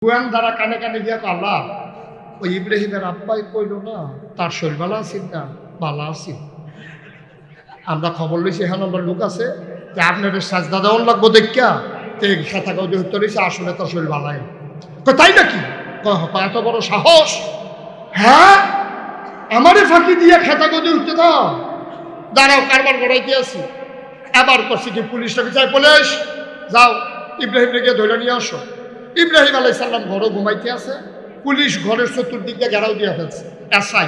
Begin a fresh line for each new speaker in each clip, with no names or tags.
কুয়ান দ্বারা কানে কানে গিয়া আল্লাহ ওই ইব্রাহিমের আব্বাই কইল না তার শরীর বালা আছেন না বালা আছেন। আমরা খবর লইছি এখানে আমার লোক আছে যে আপনার সাজদা দেওয়ান লাগবো দেখা খেতা গজে হতে রয়েছে আসলে তার শরীর বালাই। তাই নাকি? এত বড় সাহস! হ্যাঁ, আমারে ফাঁকি দিয়ে খেতা গজে উঠতে দাও, দাঁড়াও কারবার গড়াইতে আছি। আবার করছি কি পুলিশটাকে চাই, পুলিশ যাও ইব্রাহিমকে গিয়ে ধরে নিয়ে আসো। ইব্রাহিম আলাইহিস সালাম ঘরও ঘুমাইতে আছে, পুলিশ ঘরের চতুর্দিক দিয়ে ঘেরাও দিয়ে ফেলছে। এসআই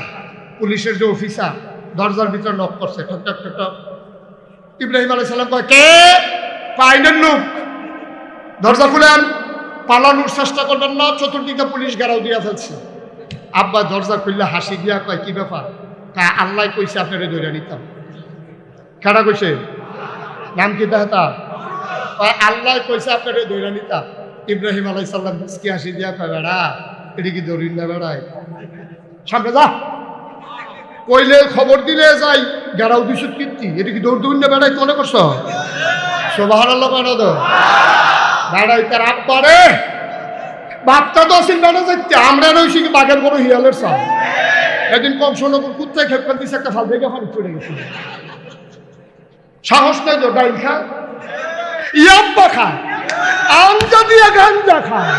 পুলিশের যে অফিসার দরজার ভিতরে নক করছে, ঠক ঠক ঠক ঠক। ইব্রাহিম আলাইহিস সালাম কয়, কে? আইনের লোক, দরজা খুলেন, পালানোর চেষ্টা করবেন না, চতুর্দিকে পুলিশ ঘেরাও দিয়ে ফেলছে। আব্বা দরজা খুললে হাসি দিয়া কয়, কি ব্যাপার? আল্লাহ কইছে আপনারা ধরে নিতাম। কারা কইছে? নাম কি দেহতা? আল্লাহ কইছে আপনারা ধরে নিতাম। ইব্রাহিম আলাইহিস সালাম কি হাসি দিয়া কয়, বেড়া এটা কি দৌড়িন না বেড়ায়, সামনে যা, কইলে খবর দিলে যাই, গেরাও দিছুত কীর্তি, এটা কি দৌড় দৌড় না বেড়াই মনে করছো? সুবহানাল্লাহ কেন তো বেড়াই তার আব্বারে বাপটা তো আসেন বেড়া যাইতে, আমরা রয়েছি কি বাঘের বড় হিয়ালের সাল। একদিন কংসনগর কুত্তায় খেপকান দিছে, একটা ফাল ভেঙে ফালি চলে গেছিল। সাহস নাই তো ডাইল খায়, ইয়াব্বা খায়, আমজা দিয়ে গাঞ্জা খায়,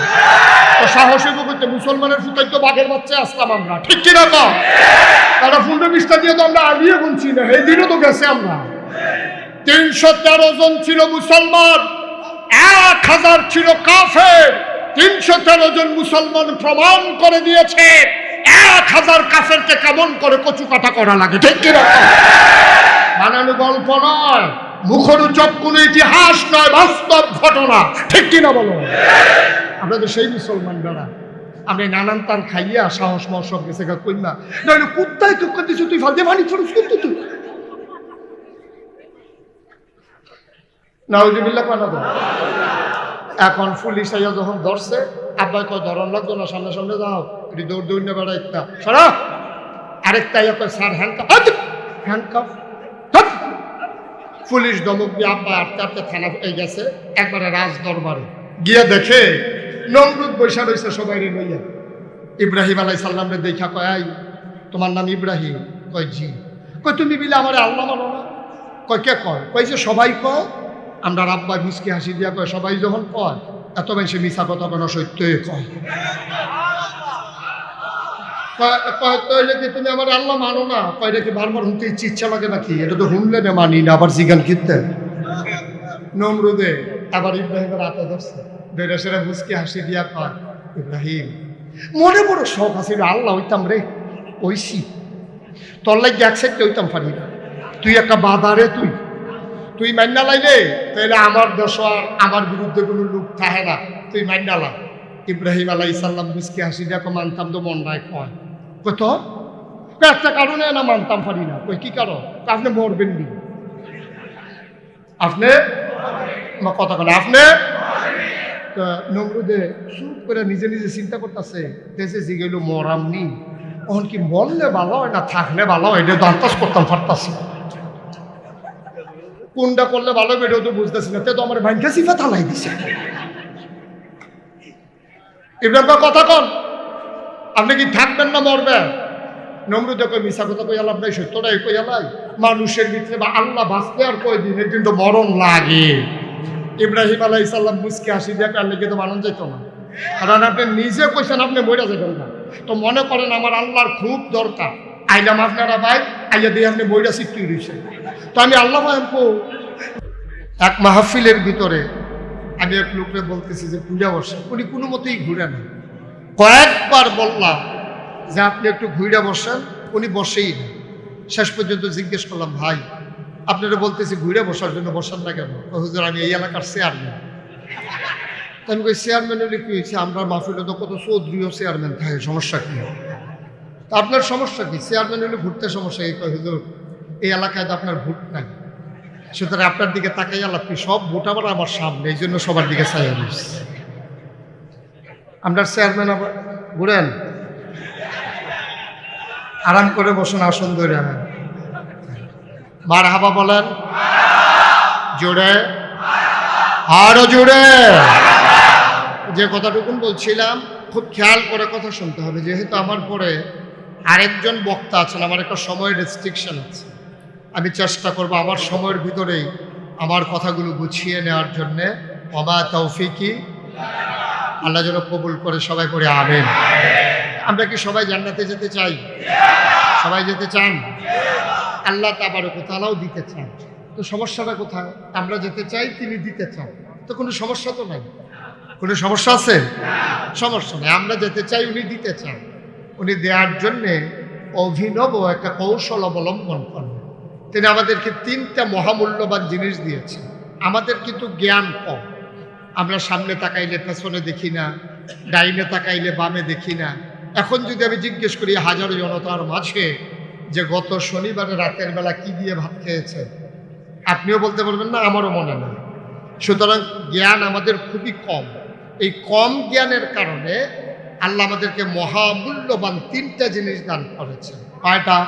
সাহসী করতে মুসলমানের ফুটাই তো বাঘের বাচ্চা আসলাম আমরা, ঠিক কিনা? তো তারা 15-20টা দিয়ে তো আমরা আলিয়ে গুনছি না, এই দিনও তো গেছে। আমরা 313 জন ছিল মুসলমান, 1000 ছিল কাফের। 313 জন মুসলমান প্রমাণ করে দিয়েছে 1000 কাফেরকে কেমন করে কচু কাটা করা লাগে, ঠিক কিনা? বানানো গল্প নয়, মুখরোচক কোনো ইতিহাস নয়, বাস্তব ঘটনা, ঠিক কিনা বলো? আমরা তো সেই মুসলমান বেড়া, আমি নানান তার খাইয়া সাহস মহসব গেছে কই না, নইলে কুত্তায় টুক্কা দিছো তুই ফাল দিয়ে মানি ফরস করতে তুই। নাউজুবিল্লাহ কানা তো। এখন পুলিশ আইয়া যখন ধরছে, আব্বাই কয় ধরন লাগতো না, সামনে সামনে যাও, এটি দৌড় দৌড় না বেড়া একটা সরা। আরেকটা ইয়া কয় স্যার হ্যান্ডকাফ, হ্যান্ডকাফ। পুলিশ দমক দিয়ে আব্বা আটতে আটতে থানা গেছে, একবারে রাজ দরবারে গিয়ে দেখে নমরুদ বৈশা রয়েছে সবাই রে লইয়া। ইব্রাহিম আলাইহিস সালাম রে দেখা কয়, আই তোমার নাম ইব্রাহিম? কয় জি। কয় তুমি বিলে আমার আল্লাহ মানো না? কয় কে কয়? কয় যে সবাই কয়। আমরা আব্বা মুসকি হাসি দিয়া কয়, সবাই যখন কয় এত বেশি মিছা কথা কেন, সত্যই কয়। কয়লে কি তুমি আমার আল্লাহ মানো না? কয়টা কি বারবার শুনতে ইচ্ছা লাগে নাকি? এটা তো শুনলে না মানি না, আবার জিগান কিনতে। নমরুদে আবার ইব্রাহিমের হাতে ধরছে, ধরে সেরা মুসকি হাসি দিয়া কয়, ইব্রাহিম মনে বড় শখ আছে আল্লাহ হইতাম রে, ওইসি তোর লাগে এক সাইডটা হইতাম পারি না, তুই একটা বাধারে, তুই মান্না লাইলে তাহলে আমার দেশ আর আমার বিরুদ্ধে কোনো লোক থাকে না, তুই মান্না লাই। ইব্রাহিম আলাইহিস সালাম মুসকি হাসি দিয়া মানতাম তো মন নাই। কয় কত একটা কারণে না মানতাম পারি না। কই কি কারণ? আপনি মরবেন নি, আপনি কথা বলে আপনি। নমরুদে চুপ করে নিজে নিজে চিন্তা করতেছে, দেশে যে গেল মরামনি, তখন কি মরলে ভালো হয় না থাকলে ভালো হয়, এটা তো আন্দাজ করতাম পারতাছি, কোনটা করলে ভালো হবে এটাও তো বুঝতেছি না। তো আমার ভাইকে সিফা থালাই দিছে। ইব্রাহিম কথা কন, আপনি কি থাকবেন না মরবেন? নমরুদে কই মিশা কথা কই আলাপ নাই, সত্যটাই কই আলাই। মানুষের ভিতরে বা আল্লাহ বাঁচতে আর কয়দিন, একদিন তো মরণ লাগে। ইব্রাহিম আলাইহিস সালাম মুসকি হাসি দিয়ে কার লেগে তো মানন যাইতো না, কারণ আপনি নিজে কইছেন আপনি মইরা যাবেন না। তো মনে করেন আমার আল্লাহর খুব দরকার, আইলাম আপনারা ভাই, আইয়া দিয়ে আপনি মইরা সিট্টি রয়েছে, তো আমি আল্লাহ ভাই। এক মাহফিলের ভিতরে আমি এক লোকরে বলতেছি যে ঘুরে বসে, উনি কোনো মতেই ঘুরে না। কয়েকবার বললাম যে আপনি একটু ঘুরে বসেন, উনি বসেই না। শেষ পর্যন্ত জিজ্ঞেস করলাম, ভাই আপনারা বলতেছি ঘুরে বসার জন্য, বসান না কেন? হুজুর আমি এই এলাকার চেয়ারম্যান। আমি কই চেয়ারম্যান হলে কি হয়েছে? আমরা মাহফিলে তো কত চৌধুরীও চেয়ারম্যান থাকে, সমস্যা কি? আপনার সমস্যা কি? চেয়ারম্যান হলে ঘুরতে সমস্যা কি? কয় হুজুর এই এলাকায় তো আপনার ভোট নাই, সুতরাং আপনার দিকে তাকাই আল্লাহ, সব ভোট আবার আমার সামনে, এই জন্য সবার দিকে চাই। আপনার চেয়ারম্যান আবার ঘুরেন, আরাম করে বসুন, আসন ধরে আনেন, মারহাবা বলেন জোরে, আরো জোরে। যে কথাটুকুন বলছিলাম, খুব খেয়াল করে কথা শুনতে হবে, যেহেতু আমার পরে আরেকজন বক্তা আছেন, আমার একটা সময়ের রেস্ট্রিকশন আছে। আমি চেষ্টা করব আমার সময়ের ভিতরেই আমার কথাগুলো গুছিয়ে নেওয়ার জন্যে। ওমা তৌফিকি, আল্লাহ যেন কবুল করে, সবাই করে আমিন। আমরা কি সবাই জান্নাতে যেতে চাই? সবাই যেতে চান? আল্লাহ তাবারক ওয়া তাআলাও দিতে চান। তো সমস্যাটা কোথায়? আমরা যেতে চাই, তিনি দিতে চান, তো কোনো সমস্যা তো নাই। কোনো সমস্যা আছে? সমস্যা নেই। আমরা যেতে চাই, উনি দিতে চান। উনি দেওয়ার জন্যে অভিনব একটা কৌশল অবলম্বন করেন। তিনি আমাদেরকে 3টা মহামূল্যবান জিনিস দিয়েছেন। আমাদের কিন্তু জ্ঞান কম। আমরা সামনে তাকাইলে পেছনে দেখি না, ডাইনে তাকাইলে বামে দেখি না। এখন যদি আমি জিজ্ঞেস করি হাজারো জনতার মাঝে যে গত শনিবারে রাতের বেলা কি দিয়ে ভাত খেয়েছে, আপনিও বলতে পারবেন না, আমারও মনে নেই। সুতরাং জ্ঞান আমাদের খুবই কম। এই কম জ্ঞানের কারণে আল্লাহ আমাদেরকে মহামূল্যবান 3টা জিনিস দান করেছেন। কয়টা?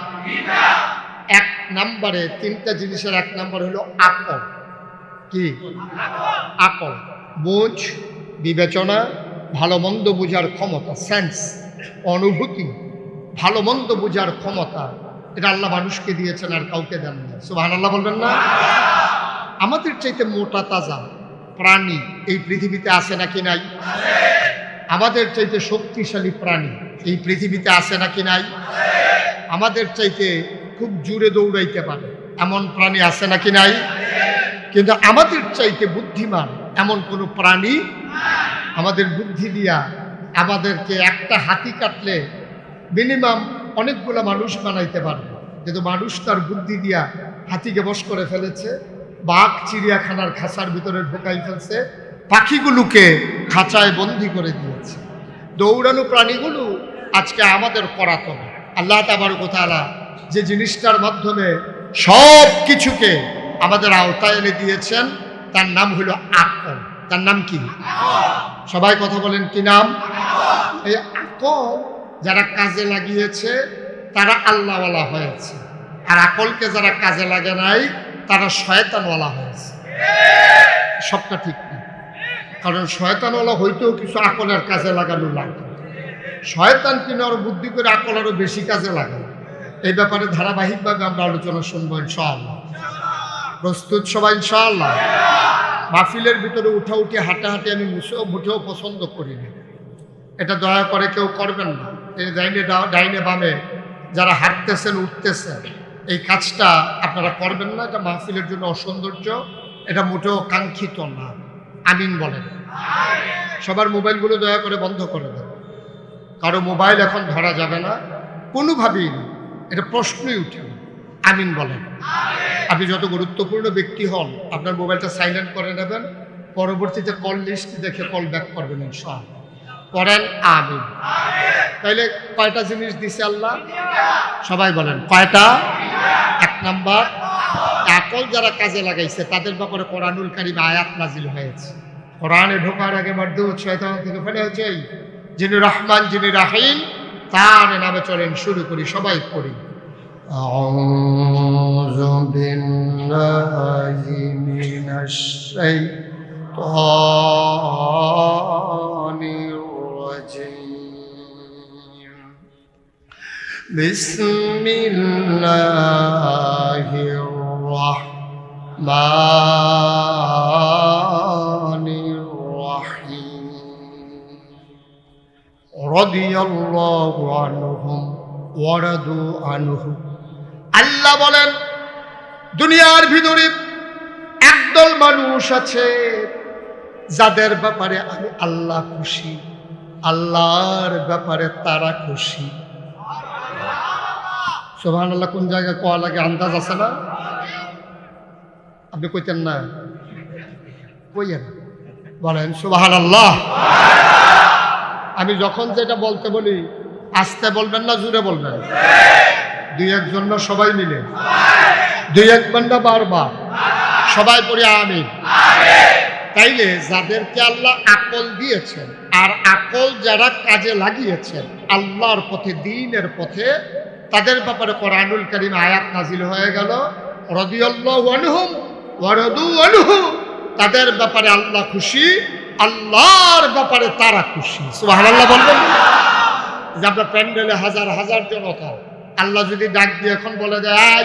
1 নম্বরে 3টা জিনিসের 1 নম্বর হলো আকল। কি? আকল, বুঝ, বিবেচনা, ভালো মন্দ বুঝার ক্ষমতা, সেন্স, অনুভূতি, ভালো মন্দ বুঝার ক্ষমতা। এটা আল্লাহ মানুষকে দিয়েছেন, আর কাউকে দেন না। সুবহানাল্লাহ বলবেন না? আমাদের চাইতে মোটা তাজা প্রাণী এই পৃথিবীতে আছে নাকি নাই? আমাদের চাইতে শক্তিশালী প্রাণী এই পৃথিবীতে আছে নাকি নাই? আমাদের চাইতে খুব জোরে দৌড়াইতে পারে এমন প্রাণী আছে নাকি নাই? কিন্তু আমাদের চাইতে বুদ্ধিমান এমন কোনো প্রাণী, আমাদের বুদ্ধি দিয়া আমাদেরকে একটা হাতি কাটলে মিনিমাম অনেকগুলো মানুষ বানাইতে পারবে, কিন্তু মানুষ তার বুদ্ধি দিয়া হাতিকে বশ করে ফেলেছে, বাঘ চিড়িয়াখানার খাঁচার ভিতরে ঢোকাই ফেলছে, পাখিগুলোকে খাঁচায় বন্দি করে দিয়েছে। দৌড়ানো প্রাণীগুলো আজকে আমাদের পরাতন। আল্লাহ তাবারক ওয়া তাআলা যে জিনিসটার মাধ্যমে সব কিছুকে আমাদের আওতায় এনে দিয়েছেন, তার নাম হলো আকল। তার নাম কি? সবাই কথা বলেন, কি নাম? এই আকল যারা কাজে লাগিয়েছে তারা আল্লাহওয়ালা হয়েছে, আর আকলকে যারা কাজে লাগে নাই তারা শয়তানওয়ালা হয়েছে। সবটা ঠিক না, কারণ শয়তানওয়ালা হইতেও কিছু আকলের কাজে লাগানো লাগে। শয়তান কিনা আরো বুদ্ধি করে আকল আরো বেশি কাজে লাগানো। এই ব্যাপারে ধারাবাহিকভাবে আমরা আলোচনা শুনবো ইনশাআল্লাহ। প্রস্তুত সবাই ইনশাআল্লাহ? মাহফিলের ভিতরে উঠাউঠি হাঁটাহাঁটি আমি মুঠেও পছন্দ করি না। এটা দয়া করে কেউ করবেন না। এই ডাইনে বামে যারা হাঁটতেছেন উঠতেছেন, এই কাজটা আপনারা করবেন না। এটা মাহফিলের জন্য অসৌন্দর্য, এটা মোটেও কাঙ্ক্ষিত না। আমিন বলেন। সবার মোবাইলগুলো দয়া করে বন্ধ করে দেন। কারো মোবাইল এখন ধরা যাবে না কোনোভাবেই না, এটা প্রশ্নই উঠে না। আমিন বলেন। আপনি যত গুরুত্বপূর্ণ ব্যক্তি হন, আপনার মোবাইলটা সাইলেন্ট করে নেবেন, পরবর্তীতে কল লিস্ট দেখে কল ব্যাক করবেন ইনশাআল্লাহ। করেন আমিন। তাইলে কয়টা জিনিস দিছে আল্লাহ? সবাই বলেন কয়টা? 1 নাম্বার, আকল যারা কাজে লাগাইছে তাদের ব্যাপারে কোরআনুল কারীমে আয়াত নাজিল হয়েছে। কোরআনে ঢোকার আগে মারদুদ শয়তান থেকে ফেলে হয়েছে, যিনি রহমান যিনি রাহিম তার নামে চলেন। শুরু করি, সবাই পড়ি। আউযু বিল্লাহি মিনাশ শাইতানির রাজীম। বিসমিল্লাহির রাহমানির রাহিম। রাদিয়াল্লাহু আনহুম ওয়া রাদু আনহু। আল্লাহ বলেন, দুনিয়ার ভিতরে একদল মানুষ আছে যাদের ব্যাপারে আমি আল্লাহ খুশি, আল্লাহর ব্যাপারে তারা খুশি। সুবহানাল্লাহ। কোন জায়গায় কোয়া লাগে আন্দাজ আছে না? আপনি কইতেন না? কইয়েন, বলেন সুবহানাল্লাহ। আমি যখন যেটা বলতে বলি আস্তে বলবেন না জোরে বলবেন? 2-1 জন না, সবাই মিলে 2-1 বার না, বারবার সবাই পড়ি আমিন। তাইলে যাদেরকে আল্লাহ আকল দিয়েছেন, আর আকল যারা কাজে লাগিয়েছেন আল্লাহর পথে, দ্বীনের পথে, তাদের ব্যাপারে কোরআনুল কারীম আয়াত নাজিল হয়ে গেল। রাদিয়াল্লাহু আনহুম ওয়া রাদু আনহু। তাদের ব্যাপারে আল্লাহ খুশি, আল্লাহর ব্যাপারে তারা খুশি। সুবহানাল্লাহ বলবেন। যে আপনার প্যান্ডেলে হাজার হাজার জনতা, আল্লাহ যদি ডাক দিয়ে এখন বলে দেয়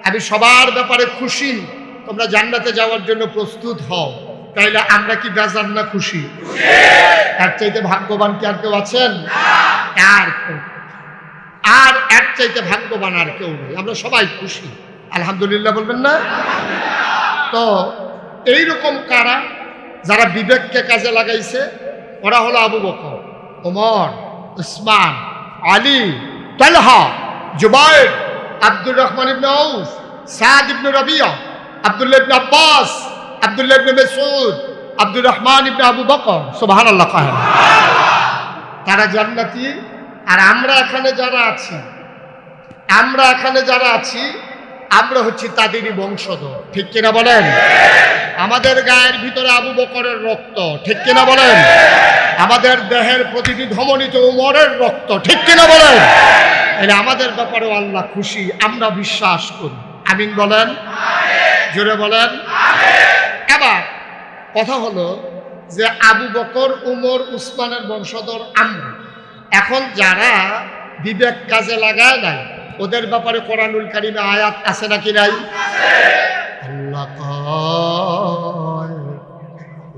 আমি সবার ব্যাপারে খুশি, তোমরা জান্নাতে যাওয়ার জন্য প্রস্তুত হও, তাইলে আমরা কি বেজার না খুশি? এর চাইতে ভাগ্যবান কি আর কেউ আছেন? আর এর চাইতে ভাগ্যবান আর কেউ নেই। আমরা সবাই খুশি, আলহামদুলিল্লাহ বলবেন না? তো এইরকম কারা যারা বিবেককে কাজে লাগাইছে, ওরা হলো আবু বকর, ওমর, উসমান, আলী, তালহা, জুবাইর, আব্দুর রহমান ইবনে আউফ, সাদ ইবনে রাবিয়া, আব্দুল্লাহ ইবনে আব্বাস, আব্দুল্লাহ ইবনে মাসউদ, আব্দুর রহমান ইবনে আবু বকর। সুবহানাল্লাহ কাহেন। তারা জান্নাতি। আর আমরা এখানে যারা আছি আমরা হচ্ছি তাদেরই বংশধর, ঠিক কিনা বলেন? আমাদের গায়ের ভিতরে আবু বকরের রক্ত, ঠিক কিনা বলেন? আমাদের দেহের প্রতিটি ধমনীতে ওমরের রক্ত, ঠিক কিনা বলেন? এলে আমাদের ব্যাপারেও আল্লাহ খুশি, আমরা বিশ্বাস করি। আমিন বলেন, জোরে বলেন। এবার কথা হলো যে আবু বকর, উমর, উসমানের বংশধর আমরা। এখন যারা বিবেক কাজে লাগায় নাই, ওদের ব্যাপারে কোরআনুল কারীমে আয়াত আছে নাকি নাই? আল্লাহ কয়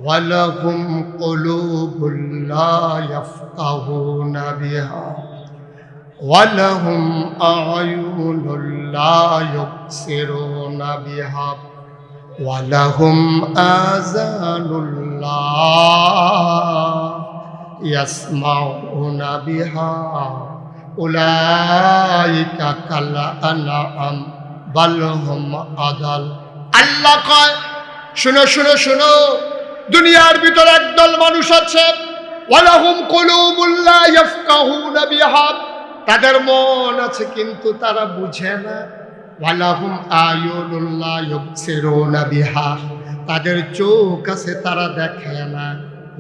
ওয়ালাহুম কুলুবুল লা ইয়াফকাহুনা বিহা ওয়ালাহুম আ'য়ুনুল লা ইউবসিরুনা বিহা ওয়ালাহুম আযানুল লা ইয়াসমাউনা বিহা উলাইকা কাল আনআম বাল হুম আদাল। আল্লাহ কয় শুনো শুনো শুনো, দুনিয়ার ভিতরে একদল মানুষ আছে, ওয়ালাহুম কুলুবুল লা ইয়াফকাহুনা বিহা, তাদের মন আছে কিন্তু তারা বুঝে না। ওয়ালাহুম আয়ুনুল লা ইউবসিরুনা বিহা, তাদের চোখ আছে তারা দেখে না।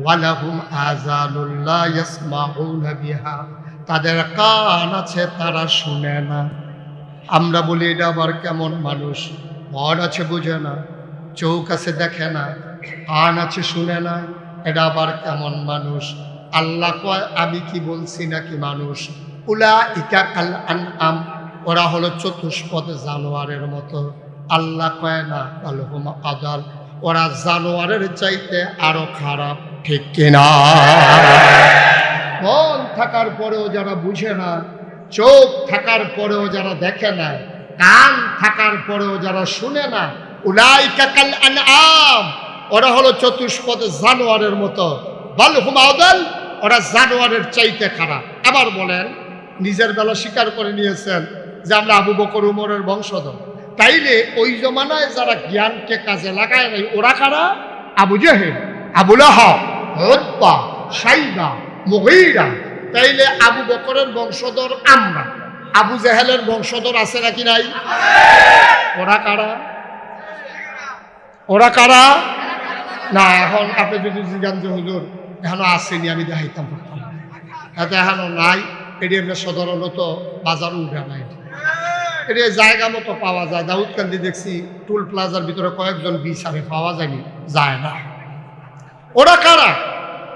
ওয়ালাহুম আযানুল লা ইয়াসমাউনা বিহা, তাদের কান আছে তারা শুনে না। আমরা বলি এটা আবার কেমন মানুষ? মন আছে বুঝে না, চোখ আছে দেখে না, কান আছে শুনে না, এটা আবার কেমন মানুষ? আল্লাহ কয় আমি কি বলছি নাকি মানুষ? উলাইকা কাল আনআম, ওরা হলো চতুষ্পদ জানোয়ারের মতো। আল্লাহ কয় না বাল হুম আদাল, ওরা জানোয়ারের চাইতে আরো খারাপ, ঠিক কিনা? মন থাকার পরেও যারা বুঝে না, চোখ থাকার পরেও যারা দেখে না, কান থাকার পরেও যারা শুনে না, উলাইকা কাল আনআম, ওরা হলো চতুষ্পদ জানোয়ারের মতো। বাল হুম আদাল, ওরা জানোয়ারের চাইতে খারাপ। আবার বলেন, নিজের বেলা স্বীকার করে নিয়েছেন যে আমরা আবু বকর উমরের বংশধর, তাইলে ওই জমানায় যারা জ্ঞানকে কাজে লাগায় নাই ওরা কারা? আবু জেহেল, আবু লাহাব, উতবা, শাইবা, মুগীরা। তাইলে আবু বকরের বংশধর আমরা, আবু জেহেলের বংশধর আছে নাকি নাই? ওরা কারা? ওরা কারা? না, এখন আপনি যদি জিজ্ঞান যে হুজুর এখনো আসেনি, আমি দেখাইতাম পারতাম, এত এখনো নাই। এটি আমরা সাধারণত বাজারও উঠে নাই, এটি জায়গা মতো পাওয়া যায়। দাউদকান্দি দেখছি টুল প্লাজার ভিতরে কয়েকজন বিচারে পাওয়া যায়নি, যায় না। ওরা কারা?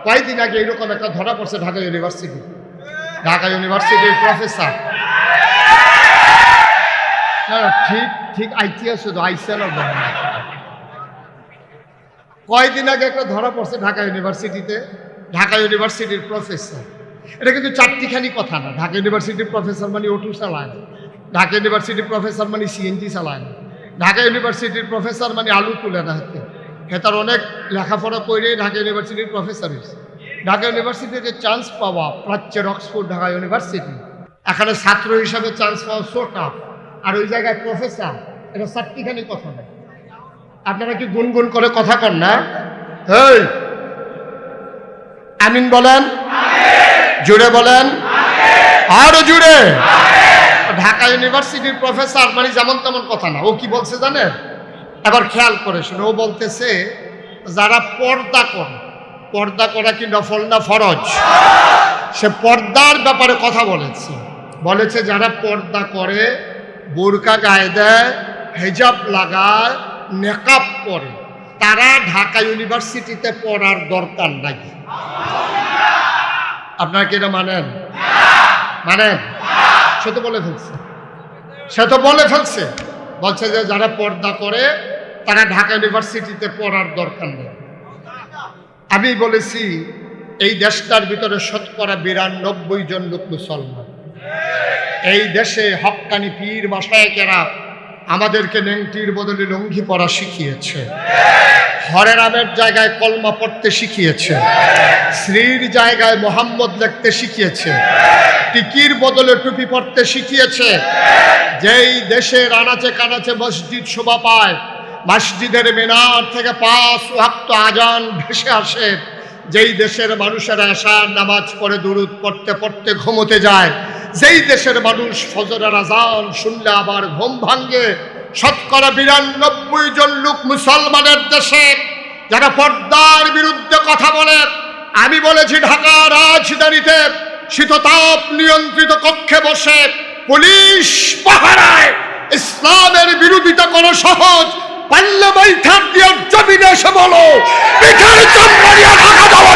কয়েকদিন আগে এরকম একটা ধরা পড়ছে ঢাকা ইউনিভার্সিটি, ঢাকা ইউনিভার্সিটির প্রফেসর। ঠিক ঠিক আইটিয়া শুধু আইসিএল কয়েকদিন আগে একটা ধরা পড়ছে ঢাকা ইউনিভার্সিটিতে, ঢাকা ইউনিভার্সিটির প্রফেসর। এটা কিন্তু চারটিখানি কথা না। ঢাকা ইউনিভার্সিটির প্রফেসর মানে অটো চালায় না, ঢাকা ইউনিভার্সিটির প্রফেসর মানে সিএনজি চালায় না, ঢাকা ইউনিভার্সিটির প্রফেসর মানে আলু তুলে না হাতে। তার অনেক লেখাপড়া করে ঢাকা ইউনিভার্সিটির প্রফেসর হয়েছে। ঢাকা ইউনিভার্সিটিতে চান্স পাওয়া, প্রাচ্যের অক্সফোর্ড ঢাকা ইউনিভার্সিটি, এখানে ছাত্র হিসাবে চান্স পাওয়া সোটা, আর ওই জায়গায় প্রফেসর, এটা চারটিখানি কথা না। আপনারা কি গুনগুন করে কথা কন না? এই আমিন বলেন, জুড়ে বলেন, আরো জুড়ে। ঢাকা ইউনিভার্সিটির প্রফেসর মানে যেমন তেমন কথা না। ও কি বলছে জানেন? এবার খেয়াল করে শুনে, ও বলতেছে যারা পর্দা করে, পর্দা করা কি নফল না ফরজ? সে পর্দার ব্যাপারে কথা বলেছে। বলেছে যারা পর্দা করে, বোরকা গায়ে দেয়, হেজাব লাগায়, নেকাব পরে, তারা ঢাকা ইউনিভার্সিটিতে পড়ার দরকার নাই। আপনারা কি এটা মানেন? মানেন? সে তো বলে ফেলছে, সে তো বলে ফেলছে, বলছে যে যারা পর্দা করে তারা ঢাকা ইউনিভার্সিটিতে পড়ার দরকার নেই। আমি বলেছি এই দেশটার ভিতরে 92% জন লোক মুসলমান। এই দেশে হক্কানি পীর মাশায়েখেরা আমাদেরকে নেংটির বদলে লুঙ্গি পরা শিখিয়েছে, হরে রামের জায়গায় কলমা পড়তে শিখিয়েছে, শ্রীর জায়গায় মোহাম্মদ লিখতে শিখিয়েছে, টিকির বদলে টুপি পড়তে শিখিয়েছে। যেই দেশের আনাচে কানাচে মসজিদ শোভা পায়, মসজিদের মিনার থেকে 5 ওয়াক্ত আজান ভেসে আসে, যেই দেশের মানুষেরা এশার নামাজ পড়ে দুরূদ পড়তে পড়তে ঘুমোতে যায়, যেই দেশের মানুষ ফজরের আজান শুনলে আবার ঘুম ভাঙ্গে, 92% জন লোক মুসলমানের দেশে যারা পর্দার বিরুদ্ধে কথা বলে। আমি বলেছি ঢাকা রাজধানীতে শীততাপ নিয়ন্ত্রিত কক্ষে বসে পুলিশ পাহারায় ইসলামের বিরোধিতা কোনো সহজ, পাল্লে বৈঠার দিয়ে জমিনে এসে বলো পিঠার চম্বরিয়া ঢাকা যাওয়া